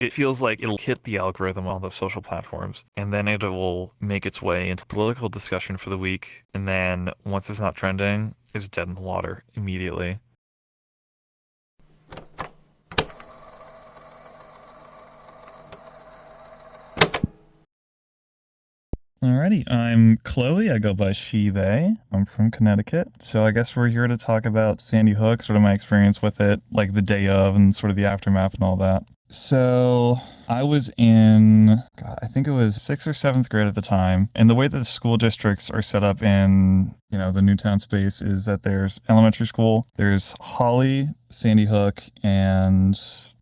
It feels like it'll hit the algorithm on the social platforms, and then it will make its way into political discussion for the week, and then once it's not trending, it's dead in the water immediately. Alrighty, I'm Chloe. I go by she, they. I'm from Connecticut. So I guess we're here to talk about Sandy Hook, sort of my experience with it, like the day of and sort of the aftermath and all that. So I was in, God, I think it was sixth or seventh grade at the time. And the way that the school districts are set up in, the Newtown space is that there's elementary school, there's Holly, Sandy Hook, and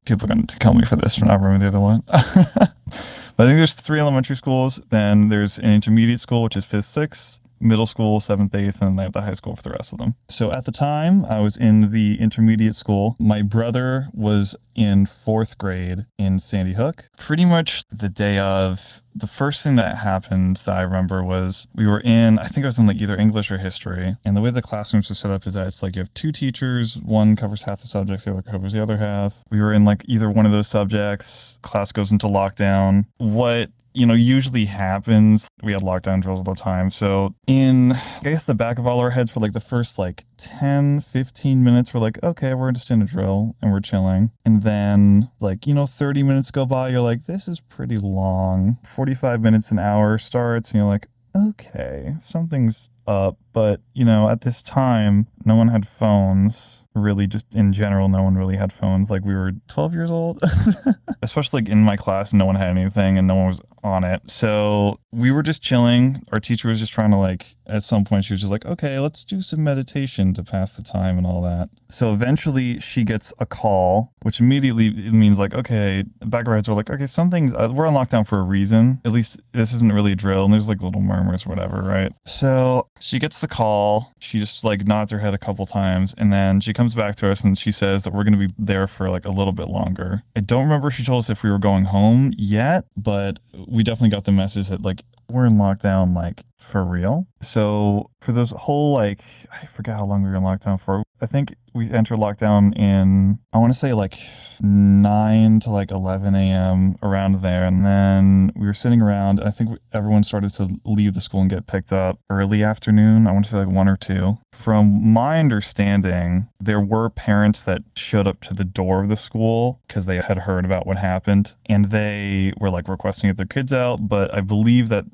people are going to kill me for this for not remembering the other one. But I think there's three elementary schools. Then there's an intermediate school, which is fifth, sixth, middle school, seventh, eighth, and they have the high school for the rest of them. So at the time, I was in the intermediate school. My brother was in fourth grade in Sandy Hook. Pretty much the day of, the first thing that happened that I remember was we were in, I think it was in like either English or history. And the way the classrooms are set up is that it's like you have two teachers, one covers half the subjects, the other covers the other half. We were in like either one of those subjects, class goes into lockdown. What usually happens, we had lockdown drills all the time. So in, I guess, the back of all our heads for like the first like 10, 15 minutes, we're like, okay, we're just in a drill and we're chilling. And then 30 minutes go by, you're like, this is pretty long. 45 minutes, an hour starts, and you're like, okay, something's up. But, at this time, no one had phones. Really, just in general, no one really had phones. Like, we were 12 years old. Especially like in my class, no one had anything and no one was on it. So we were just chilling. Our teacher was just trying to at some point, she was just like, okay, let's do some meditation to pass the time and all that. So eventually she gets a call, which immediately it means like, okay, back of our heads were like, okay, something's, we're on lockdown for a reason. At least this isn't really a drill. And there's like little murmurs or whatever, right? So she gets the call. She just nods her head a couple times. And then she comes back to us and she says that we're going to be there for a little bit longer. I don't remember if she told us if we were going home yet, but we definitely got the message that we're in lockdown for real. So for those whole I forgot how long we were in lockdown for. I think we entered lockdown in, I want to say 9 to 11 a.m. around there. And then we were sitting around. I think everyone started to leave the school and get picked up early afternoon. I want to say 1 or 2. From my understanding, there were parents that showed up to the door of the school because they had heard about what happened. And they were requesting to get their kids out. But I believe that,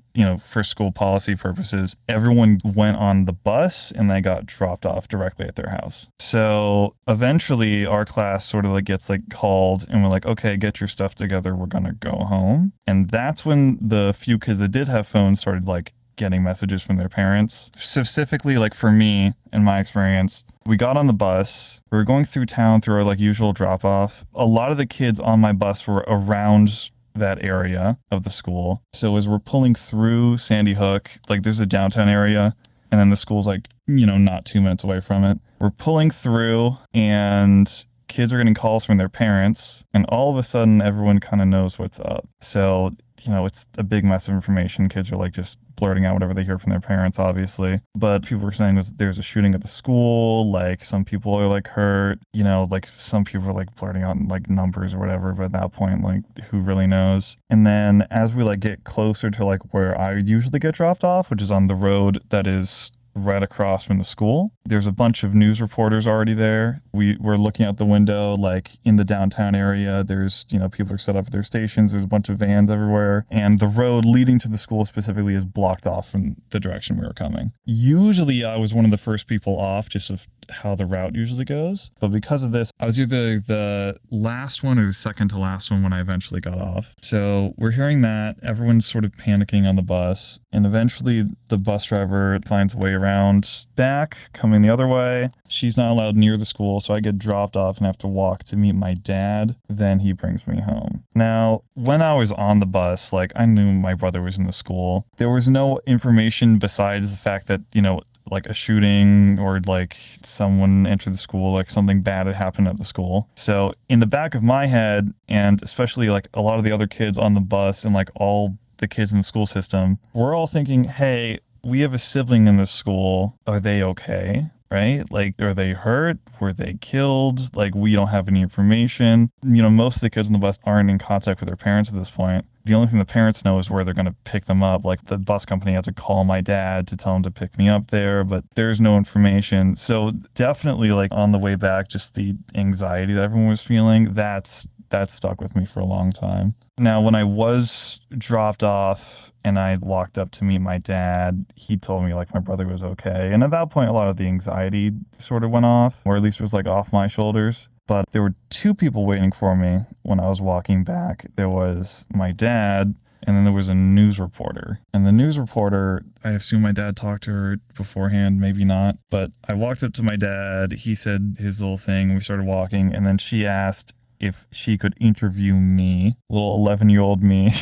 for school policy purposes, everyone went on the bus and they got dropped off directly at their house. So eventually our class sort of gets called and we're like, okay, get your stuff together. We're going to go home. And that's when the few kids that did have phones started getting messages from their parents. Specifically, for me, in my experience, we got on the bus. We were going through town through our usual drop off. A lot of the kids on my bus were around that area of the school. So as we're pulling through Sandy Hook, there's a downtown area and then the school's not 2 minutes away from it. We're pulling through and kids are getting calls from their parents and all of a sudden everyone kind of knows what's up. So, it's a big mess of information. Kids are just blurting out whatever they hear from their parents, obviously. But people were saying there's a shooting at the school, some people are hurt, some people are blurting out numbers or whatever, but at that point, who really knows? And then as we get closer to where I usually get dropped off, which is on the road that is right across from the school. There's a bunch of news reporters already there. We were looking out the window, in the downtown area. There's, people are set up at their stations. There's a bunch of vans everywhere. And the road leading to the school specifically is blocked off from the direction we were coming. Usually I was one of the first people off just of how the route usually goes. But because of this, I was either the last one or the second to last one when I eventually got off. So we're hearing that. Everyone's sort of panicking on the bus. And eventually the bus driver finds a way around back, coming the other way. She's not allowed near the school, so I get dropped off and have to walk to meet my dad. Then he brings me home. Now, when I was on the bus, I knew my brother was in the school. There was no information besides the fact that, a shooting or someone entered the school, something bad had happened at the school. So in the back of my head, and especially a lot of the other kids on the bus and all the kids in the school system, we're all thinking, hey, we have a sibling in this school. Are they okay? right? Like, are they hurt? Were they killed? Like, we don't have any information. Most of the kids on the bus aren't in contact with their parents at this point. The only thing the parents know is where they're going to pick them up. Like, the bus company had to call my dad to tell him to pick me up there, but there's no information. So definitely, like, on the way back, just the anxiety that everyone was feeling, that stuck with me for a long time. Now, when I was dropped off and I walked up to meet my dad, he told me like my brother was okay. And at that point, a lot of the anxiety sort of went off, or at least it was like off my shoulders. But there were two people waiting for me when I was walking back. There was my dad, and then there was a news reporter. And the news reporter, I assume my dad talked to her beforehand, maybe not. But I walked up to my dad. He said his little thing. We started walking, and then she asked if she could interview me, little 11-year-old me,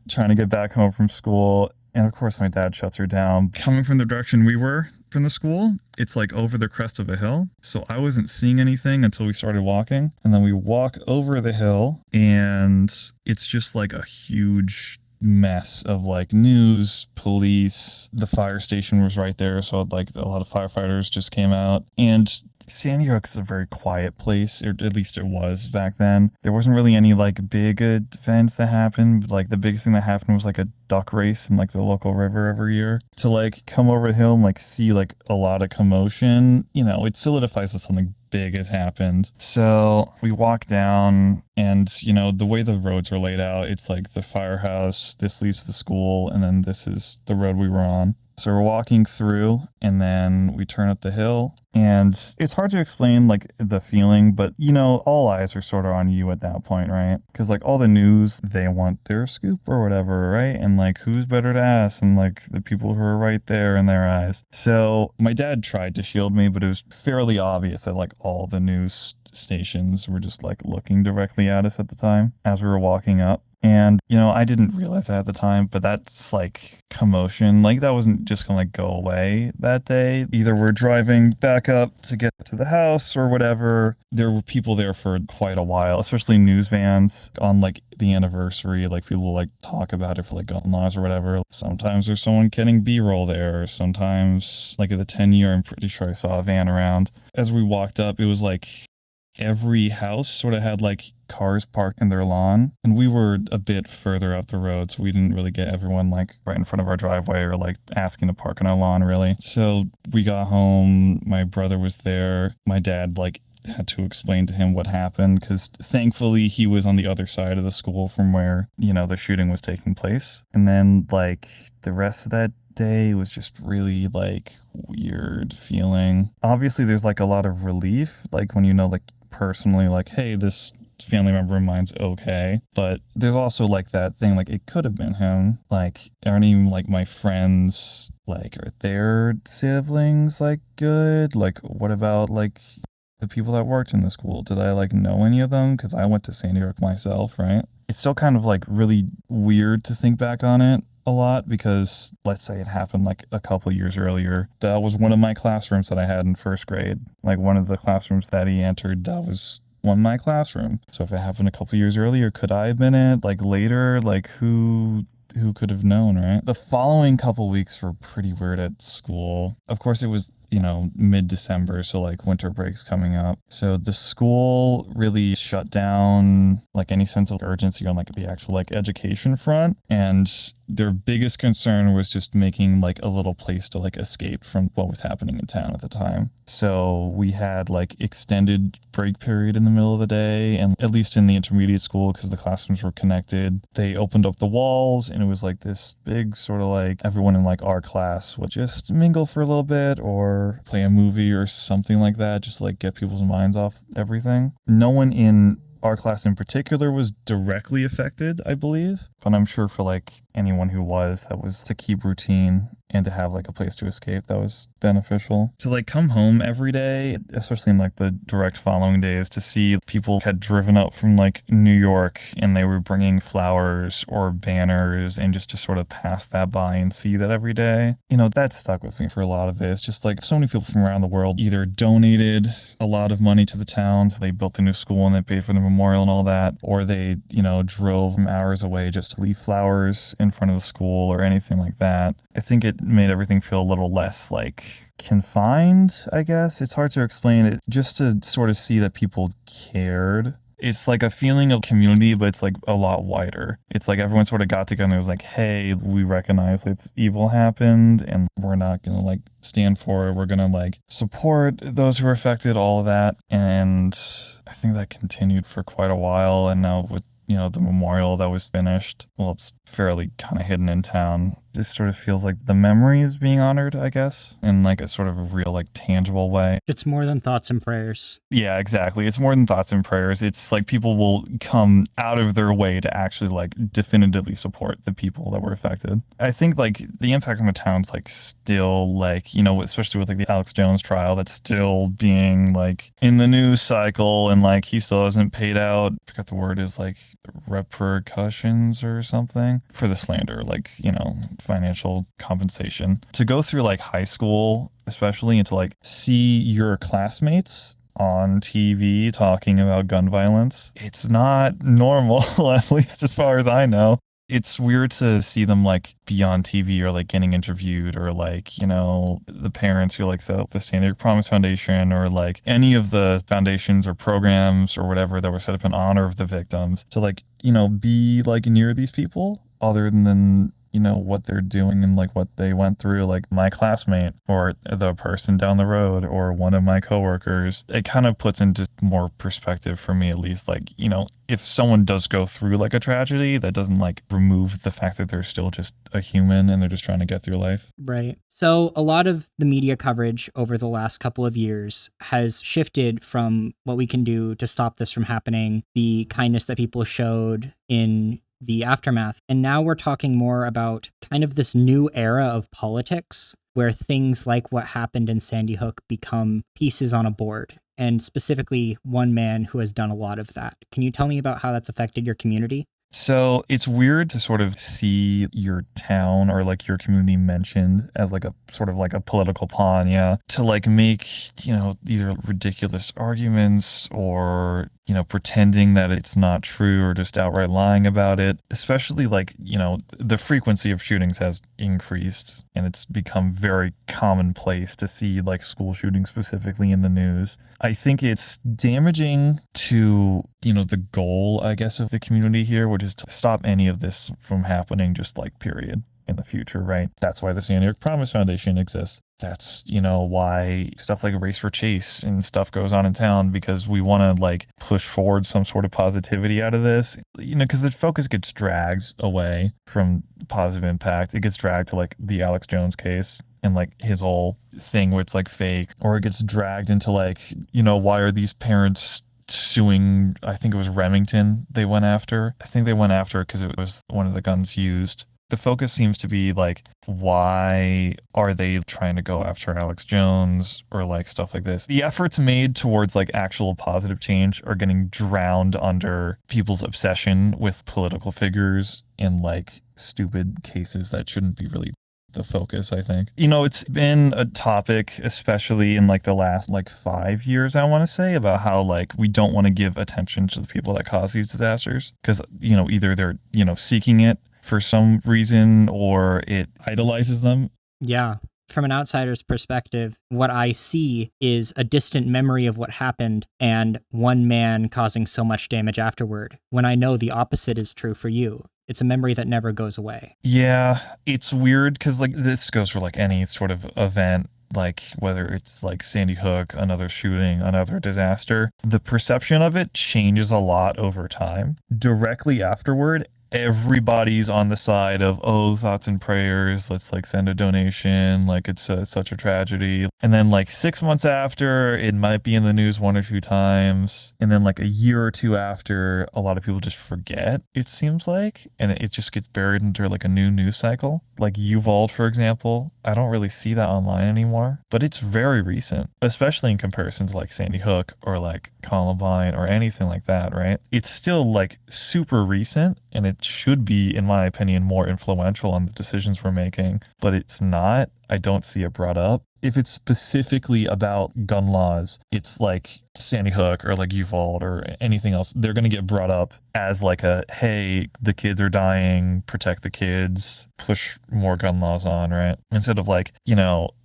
trying to get back home from school. And of course, my dad shuts her down. Coming from the direction we were from the school, it's like over the crest of a hill. So I wasn't seeing anything until we started walking. And then we walk over the hill, and it's just like a huge mess of like news, police. The fire station was right there, so like a lot of firefighters just came out. And Sandy Hook's a very quiet place, or at least it was back then. There wasn't really any like big events that happened. Like the biggest thing that happened was like a duck race in like the local river every year. To like come over the hill and like see like a lot of commotion, it solidifies that something big has happened. So we walk down, and the way the roads are laid out, it's like the firehouse, this leads to the school, and then this is the road we were on. So we're walking through, and then we turn up the hill, and it's hard to explain like the feeling, but all eyes are sort of on you at that point, right? Because like all the news, they want their scoop or whatever, right? And like who's better to ask, and like the people who are right there in their eyes. So my dad tried to shield me, but it was fairly obvious that like all the news stations were just like looking directly at us at the time as we were walking up. And, I didn't realize that at the time, but that's like commotion. Like that wasn't just gonna like go away that day. Either we're driving back up to get to the house or whatever. There were people there for quite a while, especially news vans on like the anniversary. Like people will like talk about it for like gun laws or whatever. Sometimes there's someone getting B-roll there. Sometimes like at the 10-year, I'm pretty sure I saw a van around. As we walked up, it was like every house sort of had like cars parked in their lawn, and we were a bit further up the road, so we didn't really get everyone like right in front of our driveway or like asking to park on our lawn really. So we got home, my brother was there, my dad like had to explain to him what happened, because thankfully he was on the other side of the school from where the shooting was taking place. And then like the rest of that day was just really like weird feeling. Obviously there's like a lot of relief, like when like personally like, hey, this family member of mine's okay. But there's also like that thing, like it could have been him. Like aren't even like my friends, like are their siblings like good? Like what about like the people that worked in the school? Did I like know any of them? Because I went to Sandy Hook myself, right? It's still kind of like really weird to think back on it a lot, because let's say it happened like a couple years earlier. That was one of my classrooms that I had in first grade. Like one of the classrooms that he entered, that was one of my classroom. So if it happened a couple years earlier, could I have been it? Like later, like who could have known, right? The following couple weeks were pretty weird at school. Of course, it was mid-December, so like winter breaks coming up. So the school really shut down like any sense of urgency on like the actual like education front, and their biggest concern was just making like a little place to like escape from what was happening in town at the time. So we had like extended break period in the middle of the day, and at least in the intermediate school, because the classrooms were connected, they opened up the walls, and it was like this big sort of like everyone in like our class would just mingle for a little bit or play a movie or something like that, just to like get people's minds off everything. No one in our class in particular was directly affected, I believe, but I'm sure for like anyone who was, that was to keep routine and to have like a place to escape, that was beneficial. To like come home every day, especially in like the direct following days, to see people had driven up from like New York and they were bringing flowers or banners, and just to sort of pass that by and see that every day, that stuck with me for a lot of it. It's just like so many people from around the world either donated a lot of money to the town, so they built the new school and they paid for the memorial and all that, or they drove from hours away just to leave flowers in front of the school or anything like that. I think it it made everything feel a little less like confined, I guess. It's hard to explain it. Just to sort of see that people cared. It's like a feeling of community, but it's like a lot wider. It's like everyone sort of got together and was like, hey, we recognize it's evil happened and we're not going to like stand for it. We're going to like support those who are affected, all of that. And I think that continued for quite a while. And now with the memorial that was finished. Well, it's fairly kind of hidden in town. It just sort of feels like the memory is being honored, I guess, in like a sort of a real, like tangible way. It's more than thoughts and prayers. Yeah, exactly. It's more than thoughts and prayers. It's like people will come out of their way to actually like definitively support the people that were affected. I think like the impact on the town's like still like, especially with like the Alex Jones trial, that's still being like in the news cycle and like he still hasn't paid out, I forgot the word is like repercussions or something for the slander, like, financial compensation. To go through like high school, especially, and to like see your classmates on TV talking about gun violence, it's not normal, at least as far as I know. It's weird to see them like be on TV or like getting interviewed or like, the parents who like set up the Sandy Hook Promise Foundation or like any of the foundations or programs or whatever that were set up in honor of the victims to like, be like near these people other than what they're doing and like what they went through, like my classmate or the person down the road or one of my coworkers. It kind of puts into more perspective for me, at least, like, if someone does go through like a tragedy, that doesn't like remove the fact that they're still just a human and they're just trying to get through life. Right. So a lot of the media coverage over the last couple of years has shifted from what we can do to stop this from happening, the kindness that people showed in the aftermath. And now we're talking more about kind of this new era of politics where things like what happened in Sandy Hook become pieces on a board, and specifically one man who has done a lot of that. Can you tell me about how that's affected your community? So it's weird to sort of see your town or like your community mentioned as like a sort of like a political pawn, yeah, to like make, either ridiculous arguments or, pretending that it's not true or just outright lying about it. Especially like, the frequency of shootings has increased and it's become very commonplace to see like school shootings specifically in the news. I think it's damaging to, the goal, I guess, of the community here, which is to stop any of this from happening, just like period, in the future, right? That's why the Sandy Hook Promise Foundation exists. That's, why stuff like Race for Chase and stuff goes on in town, because we want to like push forward some sort of positivity out of this, because the focus gets dragged away from positive impact. It gets dragged to like the Alex Jones case and like his whole thing where it's like fake, or it gets dragged into like, why are these parents suing? I think it was Remington they went after. I think they went after it because it was one of the guns used. The focus seems to be like, why are they trying to go after Alex Jones or like stuff like this? The efforts made towards like actual positive change are getting drowned under people's obsession with political figures and like stupid cases that shouldn't be really the focus, I think. It's been a topic, especially in like the last like 5 years, I want to say, about how like we don't want to give attention to the people that cause these disasters because, either they're, seeking it for some reason or it idolizes them. Yeah. From an outsider's perspective, what I see is a distant memory of what happened and one man causing so much damage afterward, when I know the opposite is true for you. It's a memory that never goes away. Yeah, it's weird because like this goes for like any sort of event, like whether it's like Sandy Hook, another shooting, another disaster. The perception of it changes a lot over time. Directly afterward, everybody's on the side of, oh, thoughts and prayers, let's like send a donation, like it's such a tragedy. And then like 6 months after, it might be in the news 1 or 2 times, and then like a year or two after, a lot of people just forget, it seems like, and it just gets buried into like a new news cycle. Like Uvalde, for example, I don't really see that online anymore, but it's very recent, especially in comparison to like Sandy Hook or like Columbine or anything like that, right? It's still like super recent, and it should be, in my opinion, more influential on the decisions we're making, but it's not. I don't see it brought up. If it's specifically about gun laws, it's like Sandy Hook or like Uvalde or anything else, they're going to get brought up as like a, hey, the kids are dying, protect the kids, push more gun laws on, right? Instead of like,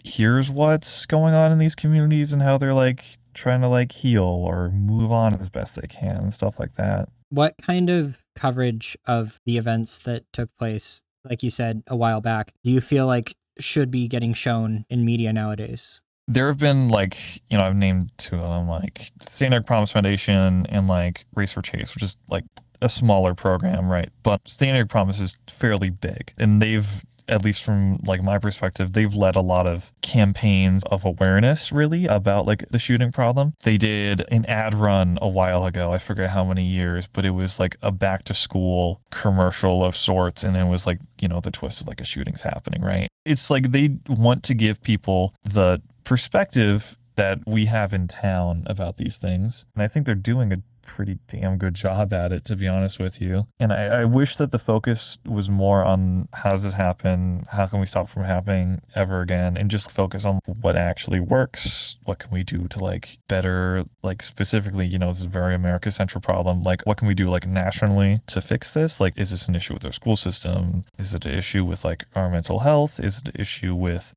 here's what's going on in these communities and how they're like trying to like heal or move on as best they can and stuff like that. What kind of coverage of the events that took place, like you said a while back, do you feel like should be getting shown in media nowadays? There have been like, I've named two of them, like St. Eric Promise Foundation and like Race for Chase, which is like a smaller program, right? But St. Eric Promise is fairly big, and they've, at least from like my perspective, they've led a lot of campaigns of awareness really about like the shooting problem. They did an ad run a while ago, I forget how many years, but it was like a back to school commercial of sorts, and it was like, the twist is like a shooting's happening, right? It's like they want to give people the perspective that we have in town about these things, and I think they're doing a pretty damn good job at it, to be honest with you. And I wish that the focus was more on how does this happen, how can we stop from happening ever again, and just focus on what actually works, what can we do to like better, like specifically, this is a very America-centric problem, like what can we do like nationally to fix this? Like, is this an issue with our school system? Is it an issue with like our mental health? Is it an issue with,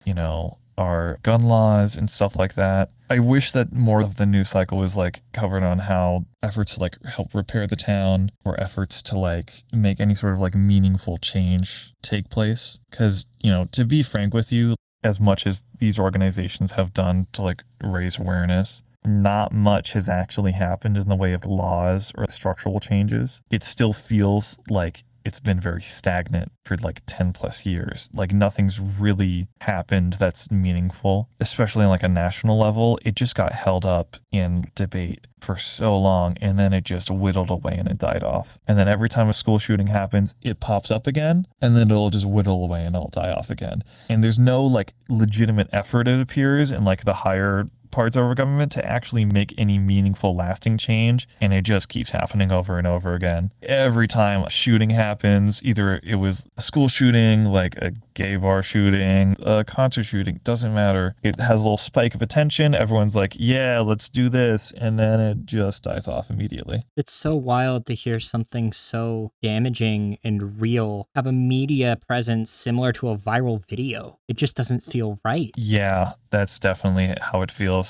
our gun laws and stuff like that? I wish that more of the news cycle was like covered on how efforts to like help repair the town or efforts to like make any sort of like meaningful change take place. Because, to be frank with you, as much as these organizations have done to like raise awareness, not much has actually happened in the way of laws or structural changes. It still feels like it's been very stagnant for like 10 plus years. Like nothing's really happened that's meaningful, especially on like a national level. It just got held up in debate for so long, and then it just whittled away and it died off. And then every time a school shooting happens, it pops up again, and then it'll just whittle away and it'll die off again. And there's no like legitimate effort, it appears, in like the higher parts of our government to actually make any meaningful lasting change, and it just keeps happening over and over again. Every time a shooting happens, either it was a school shooting, like a gay bar shooting, a concert shooting, doesn't matter. It has a little spike of attention, everyone's like, yeah, let's do this, and then it just dies off immediately. It's so wild to hear something so damaging and real have a media presence similar to a viral video. It just doesn't feel right. Yeah, that's definitely how it feels.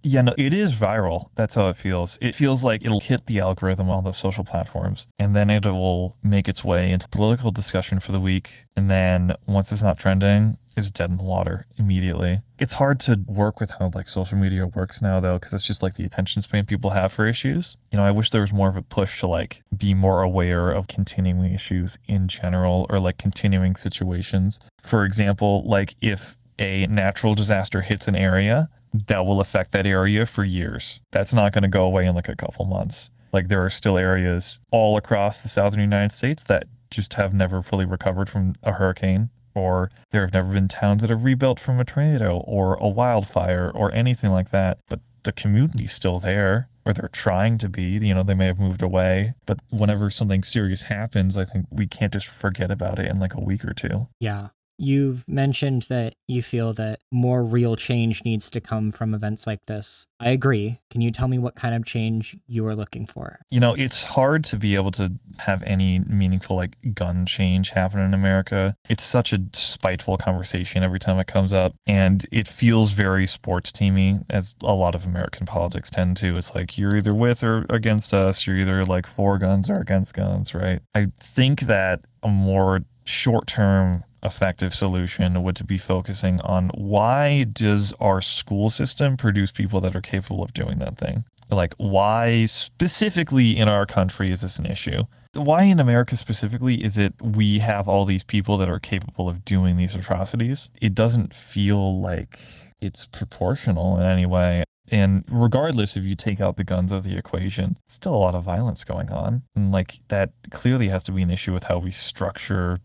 Yeah, no, it is viral. That's how it feels. It feels like it'll hit the algorithm on those social platforms, and then it will make its way into political discussion for the week. And then once it's not trending, it's dead in the water immediately. It's hard to work with how like social media works now, though, because it's just like the attention span people have for issues. I wish there was more of a push to like be more aware of continuing issues in general, or like continuing situations. For example, like if a natural disaster hits an area, that will affect that area for years. That's not going to go away in like a couple months. Like there are still areas all across the southern United States that just have never fully recovered from a hurricane, or there have never been towns that have rebuilt from a tornado or a wildfire or anything like that. But the community's still there, or they're trying to be. They may have moved away. But whenever something serious happens, I think we can't just forget about it in like a week or two. Yeah. You've mentioned that you feel that more real change needs to come from events like this. I agree. Can you tell me what kind of change you are looking for? It's hard to be able to have any meaningful like gun change happen in America. It's such a spiteful conversation every time it comes up, and it feels very sports teamy, as a lot of American politics tend to. It's like you're either with or against us. You're either like for guns or against guns, right? I think that a more short-term effective solution would to be focusing on why does our school system produce people that are capable of doing that thing? Like, why specifically in our country is this an issue? Why in America specifically is it we have all these people that are capable of doing these atrocities? It doesn't feel like it's proportional in any way. And regardless if you take out the guns out of the equation, still a lot of violence going on. And like that clearly has to be an issue with how we structure,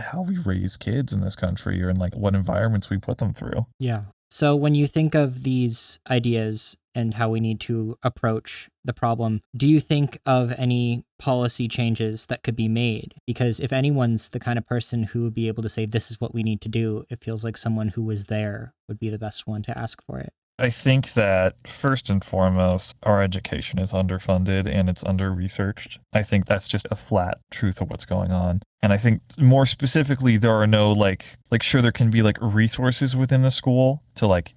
how we raise kids in this country, or in like what environments we put them through. Yeah. So when you think of these ideas and how we need to approach the problem, do you think of any policy changes that could be made? Because if anyone's the kind of person who would be able to say, this is what we need to do, it feels like someone who was there would be the best one to ask for it. I think that first and foremost, our education is underfunded and it's under researched. I think that's just a flat truth of what's going on. And I think more specifically, there are no like sure there can be like resources within the school to like,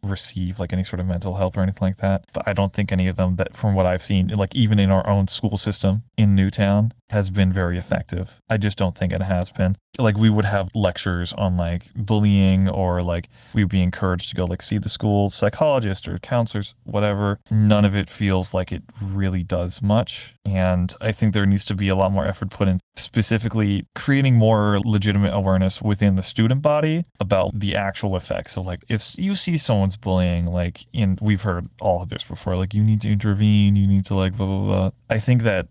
receive like any sort of mental help or anything like that. But I don't think any of them that from what I've seen, like even in our own school system in Newtown has been very effective. I just don't think it has been. Like we would have lectures on like bullying or like we'd be encouraged to go like see the school psychologist or counselors, whatever. None of it feels like it really does much. And I think there needs to be a lot more effort put in specifically creating more legitimate awareness within the student body about the actual effects of like if you see someone's bullying, like we've heard all of this before, like you need to intervene, you need to like blah blah blah. I think that,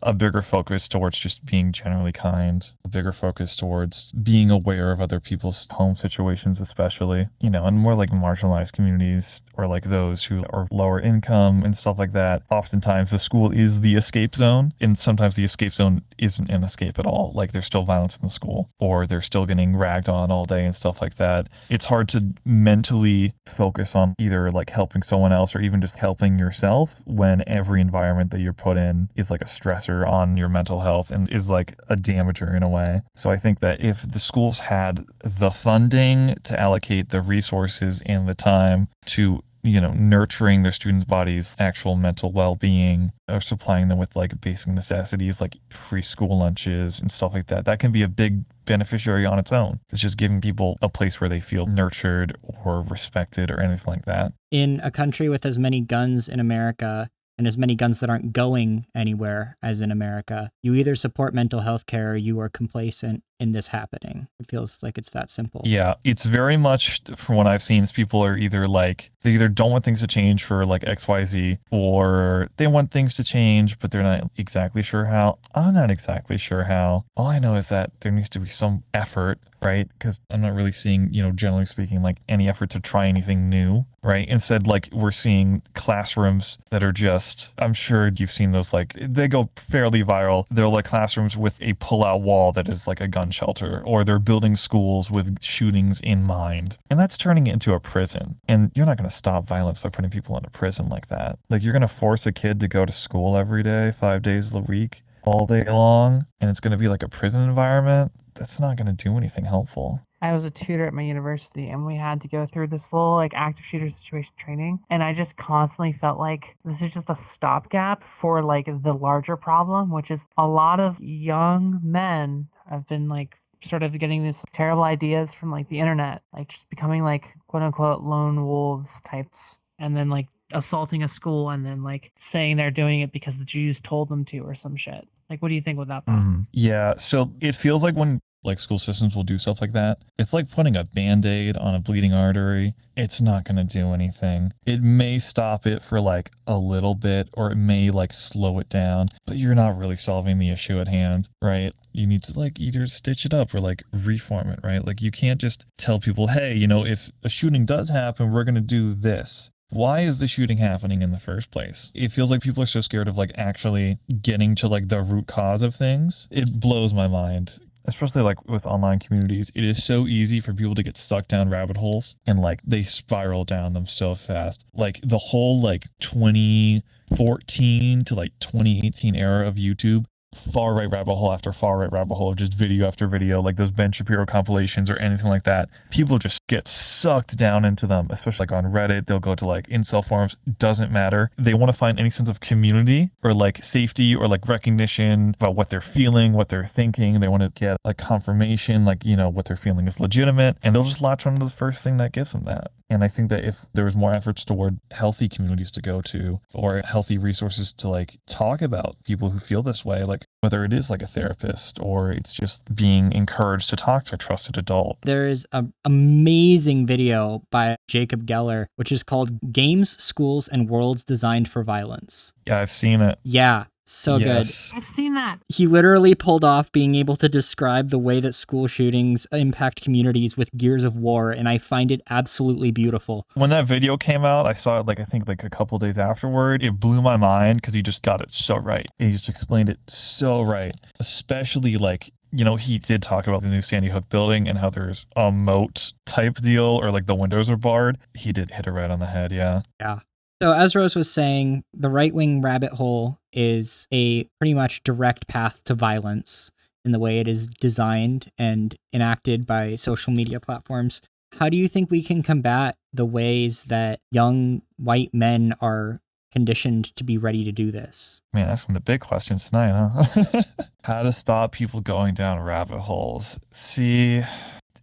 a bigger focus towards just being generally kind, a bigger focus towards being aware of other people's home situations, especially, and more like marginalized communities or like those who are lower income and stuff like that. Oftentimes the school is the escape zone, and sometimes the escape zone isn't an escape at all. Like there's still violence in the school or they're still getting ragged on all day and stuff like that. It's hard to mentally focus on either like helping someone else or even just helping yourself when every environment that you're put in is like a stressor on your mental health and is like a damager in a way. So I think that if the schools had the funding to allocate the resources and the time to nurturing their students' bodies' actual mental well-being or supplying them with like basic necessities like free school lunches and stuff like that, that can be a big beneficiary on its own. It's just giving people a place where they feel nurtured or respected or anything like that. In a country with as many guns in America and as many guns that aren't going anywhere as in America, you either support mental health care or you are complacent in this happening. It feels like it's that simple. Yeah, it's very much from what I've seen is people are either like they either don't want things to change for like XYZ or they want things to change but they're not exactly sure how. I'm not exactly sure how. All I know is that there needs to be some effort, right? Because I'm not really seeing, generally speaking, like any effort to try anything new, right? Instead, like we're seeing classrooms that are just, I'm sure you've seen those, like they go fairly viral. They're like classrooms with a pull-out wall that is like a gun shelter, or they're building schools with shootings in mind. And that's turning it into a prison. And you're not going to stop violence by putting people in a prison like that. Like you're going to force a kid to go to school every day, 5 days a week, all day long, and it's going to be like a prison environment. That's not going to do anything helpful. I was a tutor at my university and we had to go through this full like active shooter situation training. And I just constantly felt like this is just a stopgap for like the larger problem, which is a lot of young men have been like sort of getting these terrible ideas from like the internet, like just becoming like quote unquote lone wolves types and then like assaulting a school and then like saying they're doing it because the Jews told them to or some shit. Like, what do you think about that? Yeah, so it feels like when like school systems will do stuff like that, it's like putting a band-aid on a bleeding artery. It's not going to do anything. It may stop it for like a little bit or it may like slow it down, but you're not really solving the issue at hand, right? You need to like either stitch it up or like reform it, right? Like you can't just tell people, hey, if a shooting does happen, we're going to do this. Why is the shooting happening in the first place? It feels like people are so scared of like actually getting to like the root cause of things. It blows my mind. Especially like with online communities, it is so easy for people to get sucked down rabbit holes and like they spiral down them so fast. Like the whole like 2014 to like 2018 era of YouTube, far right rabbit hole after far right rabbit hole of just video after video, like those Ben Shapiro compilations or anything like that. People just get sucked down into them, especially like on Reddit. They'll go to like incel forums, doesn't matter. They want to find any sense of community or like safety or like recognition about what they're feeling, what they're thinking. They want to get like confirmation, like, what they're feeling is legitimate, and they'll just latch onto the first thing that gives them that. And I think that if there was more efforts toward healthy communities to go to or healthy resources to like talk about people who feel this way, like whether it is like a therapist or it's just being encouraged to talk to a trusted adult. There is an amazing video by Jacob Geller, which is called Games, Schools, and Worlds Designed for Violence. Yeah, I've seen it. Yeah. So good. I've Yes. seen that. He literally pulled off being able to describe the way that school shootings impact communities with Gears of War, and I find it absolutely beautiful. When that video came out, I saw it like I think like a couple days afterward. It blew my mind because he just got it so right. He just explained it so right. Especially like, you know, he did talk about the new Sandy Hook building and how there's a moat type deal or like the windows are barred. He did hit it right on the head, yeah. Yeah. So as Rose was saying, the right-wing rabbit hole is a pretty much direct path to violence in the way it is designed and enacted by social media platforms. How do you think we can combat the ways that young white men are conditioned to be ready to do this? Man, asking the big questions tonight, huh? How to stop people going down rabbit holes. See,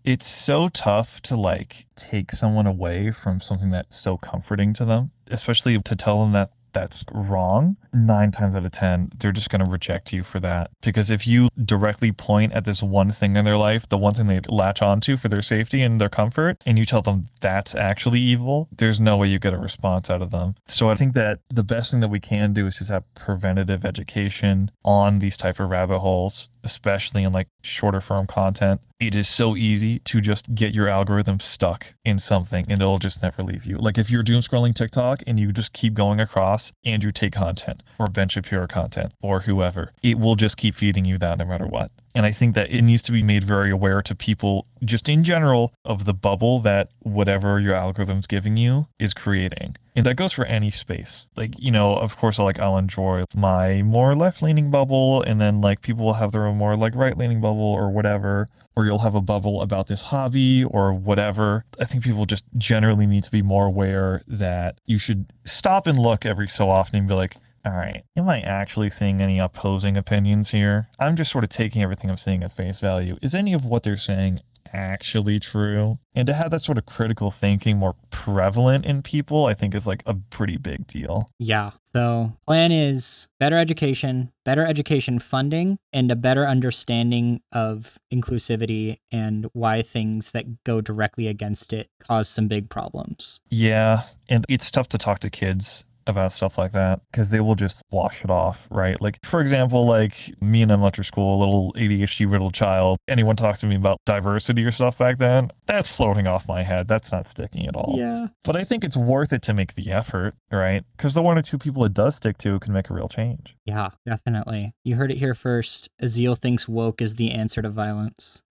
it's so tough to like take someone away from something that's so comforting to them, especially to tell them that that's wrong. 9 times out of 10, they're just going to reject you for that. Because if you directly point at this one thing in their life, the one thing they latch onto for their safety and their comfort, and you tell them that's actually evil, there's no way you get a response out of them. So I think that the best thing that we can do is just have preventative education on these type of rabbit holes, especially in like shorter form content. It is so easy to just get your algorithm stuck in something and it'll just never leave you. Like if you're doom scrolling TikTok and you just keep going across Andrew Tate content or Ben Shapiro content or whoever, it will just keep feeding you that no matter what. And I think that it needs to be made very aware to people just in general of the bubble that whatever your algorithm's giving you is creating. And that goes for any space. Like, you know, of course, I'll enjoy my more left-leaning bubble, and then like people will have their own more like right-leaning bubble or whatever, or you'll have a bubble about this hobby or whatever. I think people just generally need to be more aware that you should stop and look every so often and be like, all right, am I actually seeing any opposing opinions here? I'm just sort of taking everything I'm seeing at face value. Is any of what they're saying actually true? And to have that sort of critical thinking more prevalent in people, I think is like a pretty big deal. Yeah. So plan is better education funding, and a better understanding of inclusivity and why things that go directly against it cause some big problems. Yeah, and it's tough to talk to kids about stuff like that because they will just wash it off, right? Like, for example, like me in elementary school, a little ADHD riddled child, anyone talks to me about diversity or stuff back then, that's floating off my head. That's not sticking at all. Yeah. But I think it's worth it to make the effort, right? Because the 1 or 2 people it does stick to can make a real change. Yeah, definitely. You heard it here first. Azil thinks woke is the answer to violence.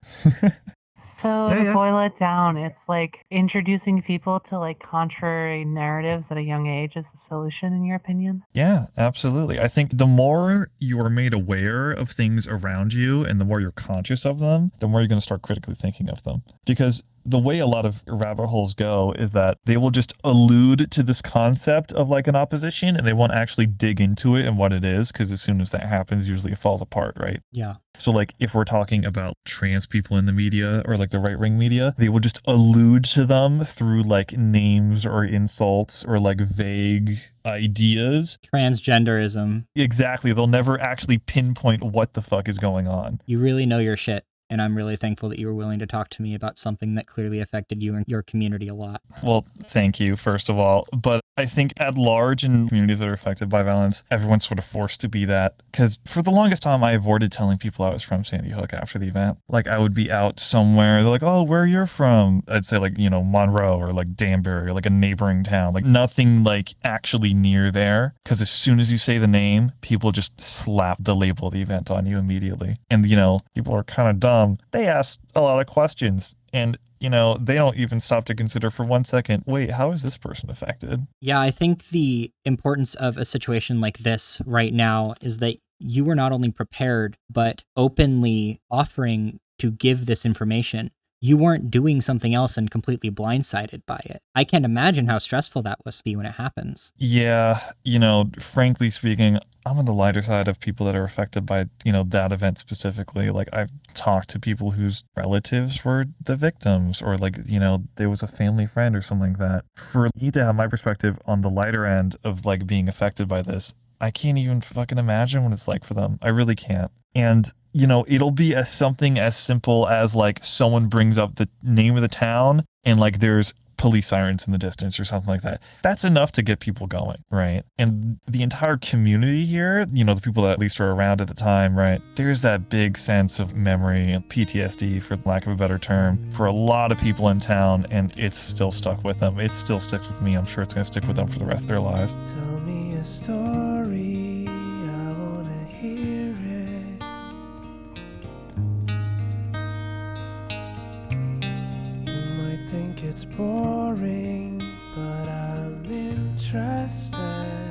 So Yeah, to yeah. boil it down, it's like introducing people to like contrary narratives at a young age is the solution, in your opinion? Yeah, absolutely. I think the more you are made aware of things around you and the more you're conscious of them, the more you're going to start critically thinking of them. Because the way a lot of rabbit holes go is that they will just allude to this concept of like an opposition and they won't actually dig into it and what it is, because as soon as that happens, usually it falls apart, right? Yeah. So like if we're talking about trans people in the media or like the right-wing media, they will just allude to them through like names or insults or like vague ideas. Transgenderism. Exactly. They'll never actually pinpoint what the fuck is going on. You really know your shit. And I'm really thankful that you were willing to talk to me about something that clearly affected you and your community a lot. Well, thank you, first of all. But I think at large in communities that are affected by violence, everyone's sort of forced to be that. Because for the longest time, I avoided telling people I was from Sandy Hook after the event. Like I would be out somewhere. They're like, oh, where you're from? I'd say like, you know, Monroe or like Danbury or like a neighboring town. Like nothing like actually near there. Because as soon as you say the name, people just slap the label of the event on you immediately. And, you know, people are kind of dumb. They ask a lot of questions and, you know, they don't even stop to consider for 1 second, wait, how is this person affected? Yeah, I think the importance of a situation like this right now is that you were not only prepared, but openly offering to give this information. You weren't doing something else and completely blindsided by it. I can't imagine how stressful that must be when it happens. Yeah, you know, frankly speaking, I'm on the lighter side of people that are affected by, you know, that event specifically. Like I've talked to people whose relatives were the victims or like, you know, there was a family friend or something like that. For me to have my perspective on the lighter end of like being affected by this, I can't even fucking imagine what it's like for them. I really can't. And, you know, it'll be as something as simple as like someone brings up the name of the town and like there's police sirens in the distance or something like that. That's enough to get people going, right? And the entire community here, the people that at least were around at the time, right? There's that big sense of memory and PTSD, for lack of a better term, for a lot of people in town, and it's still stuck with them. It still sticks with me. I'm sure it's going to stick with them for the rest of their lives. Tell me a story, I wanna hear it. You might think it's boring, but I'm interested.